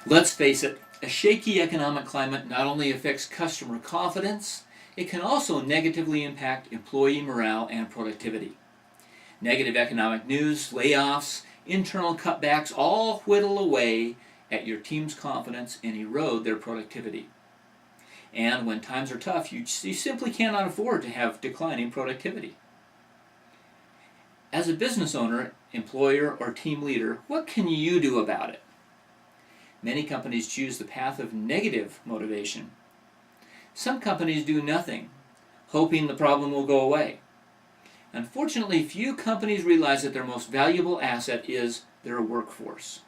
Let's face it, a shaky economic climate not only affects customer confidence, it can also negatively impact employee morale and productivity. Negative economic news, layoffs, internal cutbacks all whittle away at your team's confidence and erode their productivity. And when times are tough, you simply cannot afford to have declining productivity. As a business owner, employer, or team leader, what can you do about it? Many companies choose the path of negative motivation. Some companies do nothing, hoping the problem will go away. Unfortunately, few companies realize that their most valuable asset is their workforce.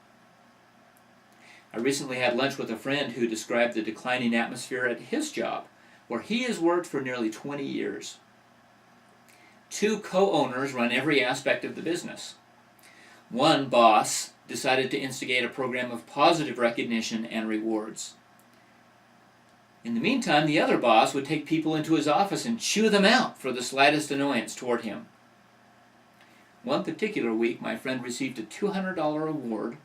I recently had lunch with a friend who described the declining atmosphere at his job, where he has worked for nearly 20 years. 2 co-owners run every aspect of the business. One boss decided to instigate a program of positive recognition and rewards. In the meantime, the other boss would take people into his office and chew them out for the slightest annoyance toward him. One particular week, my friend received a $200 award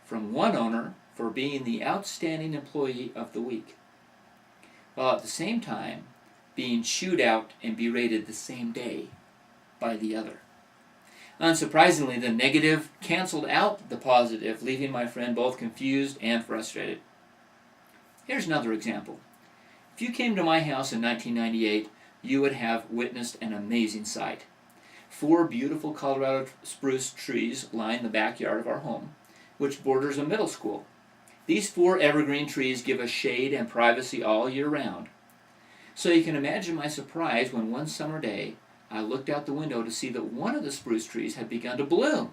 from one owner for being the outstanding employee of the week, while at the same time being chewed out and berated the same day by the other. Unsurprisingly, the negative canceled out the positive, leaving my friend both confused and frustrated. Here's another example. If you came to my house in 1998, you would have witnessed an amazing sight. 4 beautiful Colorado spruce trees line the backyard of our home, which borders a middle school. These 4 evergreen trees give us shade and privacy all year round. So you can imagine my surprise when one summer day I looked out the window to see that one of the spruce trees had begun to bloom.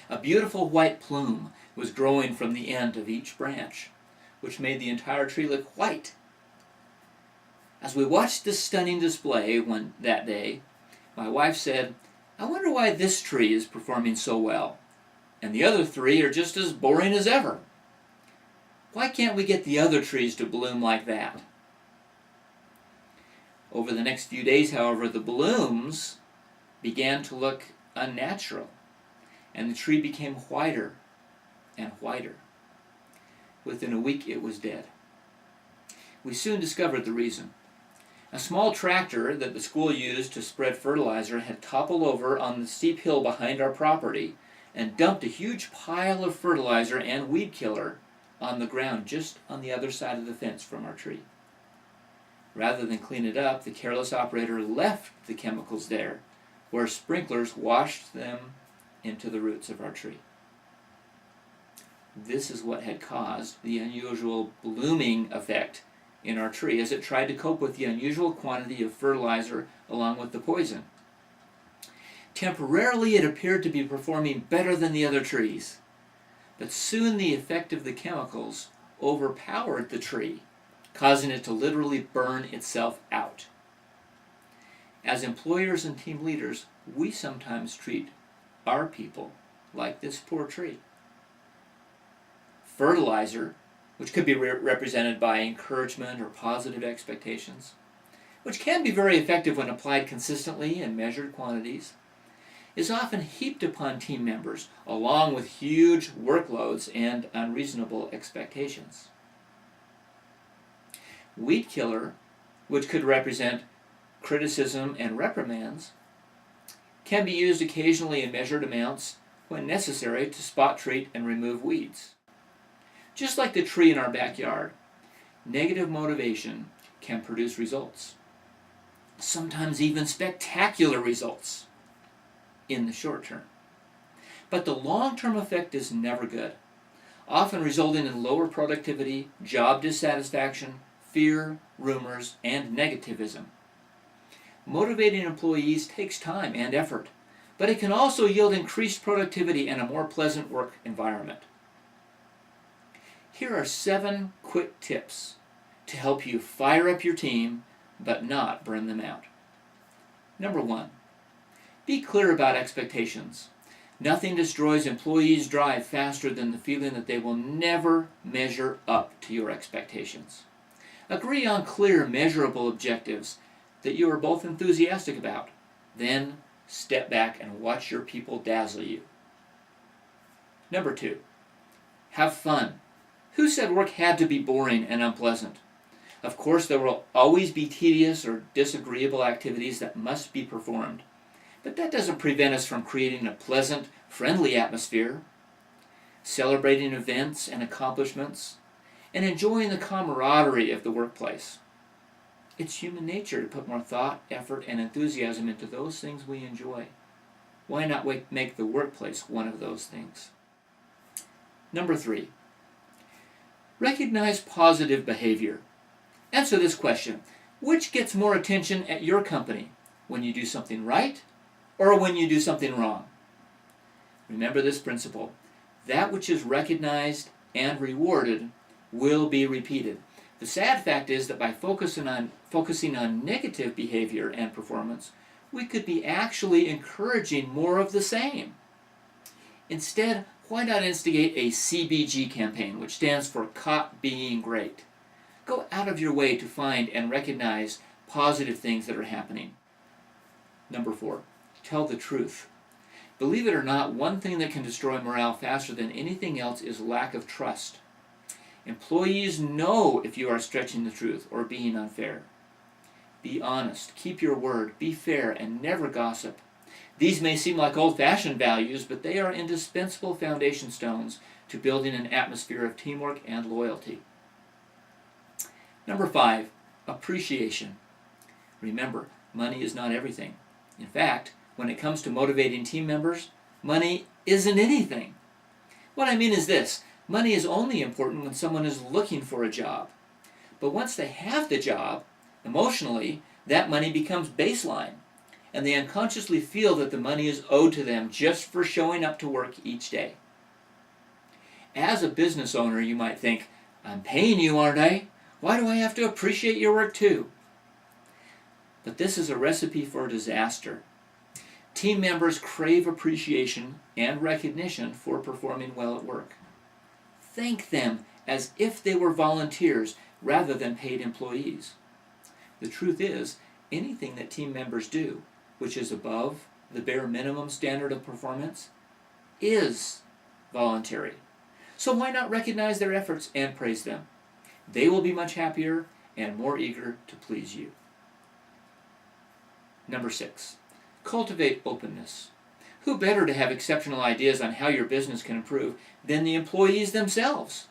A beautiful white plume was growing from the end of each branch, which made the entire tree look white. As we watched this stunning display that day, my wife said, "I wonder why this tree is performing so well, and the other 3 are just as boring as ever. Why can't we get the other trees to bloom like that?" Over the next few days, however, the blooms began to look unnatural, and the tree became whiter and whiter. Within a week, it was dead. We soon discovered the reason. A small tractor that the school used to spread fertilizer had toppled over on the steep hill behind our property and dumped a huge pile of fertilizer and weed killer on the ground just on the other side of the fence from our tree. Rather than clean it up, the careless operator left the chemicals there, where sprinklers washed them into the roots of our tree. This is what had caused the unusual blooming effect in our tree as it tried to cope with the unusual quantity of fertilizer along with the poison. Temporarily, it appeared to be performing better than the other trees, but soon the effect of the chemicals overpowered the tree, causing it to literally burn itself out. As employers and team leaders, we sometimes treat our people like this poor tree. Fertilizer, which could be represented by encouragement or positive expectations, which can be very effective when applied consistently in measured quantities, is often heaped upon team members along with huge workloads and unreasonable expectations. Weed killer, which could represent criticism and reprimands, can be used occasionally in measured amounts when necessary to spot treat and remove weeds. Just like the tree in our backyard, negative motivation can produce results, sometimes even spectacular results in the short term. But the long-term effect is never good, often resulting in lower productivity, job dissatisfaction, fear, rumors, and negativism. Motivating employees takes time and effort, but it can also yield increased productivity and a more pleasant work environment. Here are 7 quick tips to help you fire up your team but not burn them out. Number 1, be clear about expectations. Nothing destroys employees' drive faster than the feeling that they will never measure up to your expectations. Agree on clear, measurable objectives that you are both enthusiastic about. Then step back and watch your people dazzle you. Number 2, Have fun. Who said work had to be boring and unpleasant? Of course, there will always be tedious or disagreeable activities that must be performed, but that doesn't prevent us from creating a pleasant, friendly atmosphere, celebrating events and accomplishments, and enjoying the camaraderie of the workplace. It's human nature to put more thought, effort, and enthusiasm into those things we enjoy. Why not make the workplace one of those things? Number 3, recognize positive behavior. Answer this question: which gets more attention at your company, when you do something right or when you do something wrong? Remember this principle: that which is recognized and rewarded will be repeated. The sad fact is that by focusing on negative behavior and performance, we could be actually encouraging more of the same. Instead, why not instigate a CBG campaign, which stands for Caught Being Great? Go out of your way to find and recognize positive things that are happening. Number 4, tell the truth. Believe it or not, one thing that can destroy morale faster than anything else is lack of trust. Employees know if you are stretching the truth or being unfair. Be honest, keep your word, be fair, and never gossip. These may seem like old-fashioned values, but they are indispensable foundation stones to building an atmosphere of teamwork and loyalty. Number 5, appreciation. Remember, money is not everything. In fact, when it comes to motivating team members, money isn't anything. What I mean is this: money is only important when someone is looking for a job. But once they have the job, emotionally, that money becomes baseline, and they unconsciously feel that the money is owed to them just for showing up to work each day. As a business owner, you might think, I'm paying you, aren't I? Why do I have to appreciate your work too? But this is a recipe for disaster. Team members crave appreciation and recognition for performing well at work. Thank them as if they were volunteers rather than paid employees. The truth is, anything that team members do, which is above the bare minimum standard of performance, is voluntary. So why not recognize their efforts and praise them? They will be much happier and more eager to please you. Number 6, cultivate openness. Who better to have exceptional ideas on how your business can improve than the employees themselves?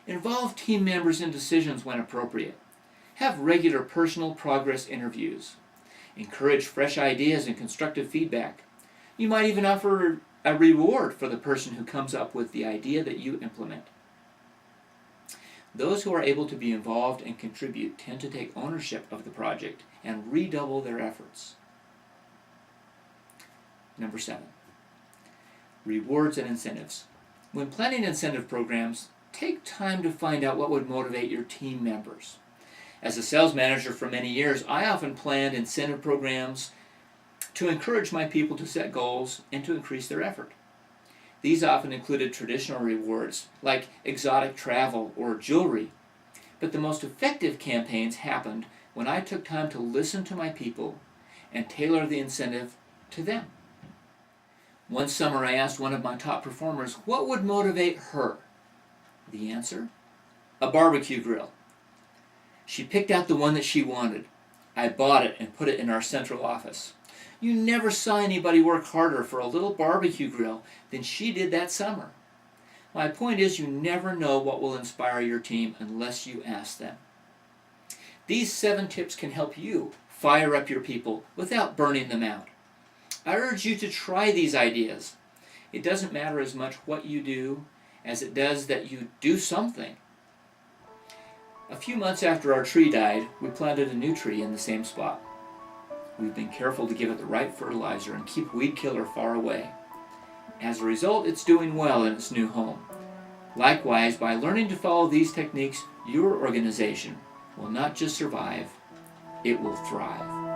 Involve team members in decisions when appropriate. Have regular personal progress interviews. Encourage fresh ideas and constructive feedback. You might even offer a reward for the person who comes up with the idea that you implement. Those who are able to be involved and contribute tend to take ownership of the project and redouble their efforts. Number 7, rewards and incentives. When planning incentive programs, take time to find out what would motivate your team members. As a sales manager for many years, I often planned incentive programs to encourage my people to set goals and to increase their effort. These often included traditional rewards like exotic travel or jewelry, but the most effective campaigns happened when I took time to listen to my people and tailor the incentive to them. One summer I asked one of my top performers what would motivate her. The answer? A barbecue grill. She picked out the one that she wanted. I bought it and put it in our central office. You never saw anybody work harder for a little barbecue grill than she did that summer. My point is, you never know what will inspire your team unless you ask them. These 7 tips can help you fire up your people without burning them out. I urge you to try these ideas. It doesn't matter as much what you do as it does that you do something. A few months after our tree died, we planted a new tree in the same spot. We've been careful to give it the right fertilizer and keep weed killer far away. As a result, it's doing well in its new home. Likewise, by learning to follow these techniques, your organization will not just survive, it will thrive.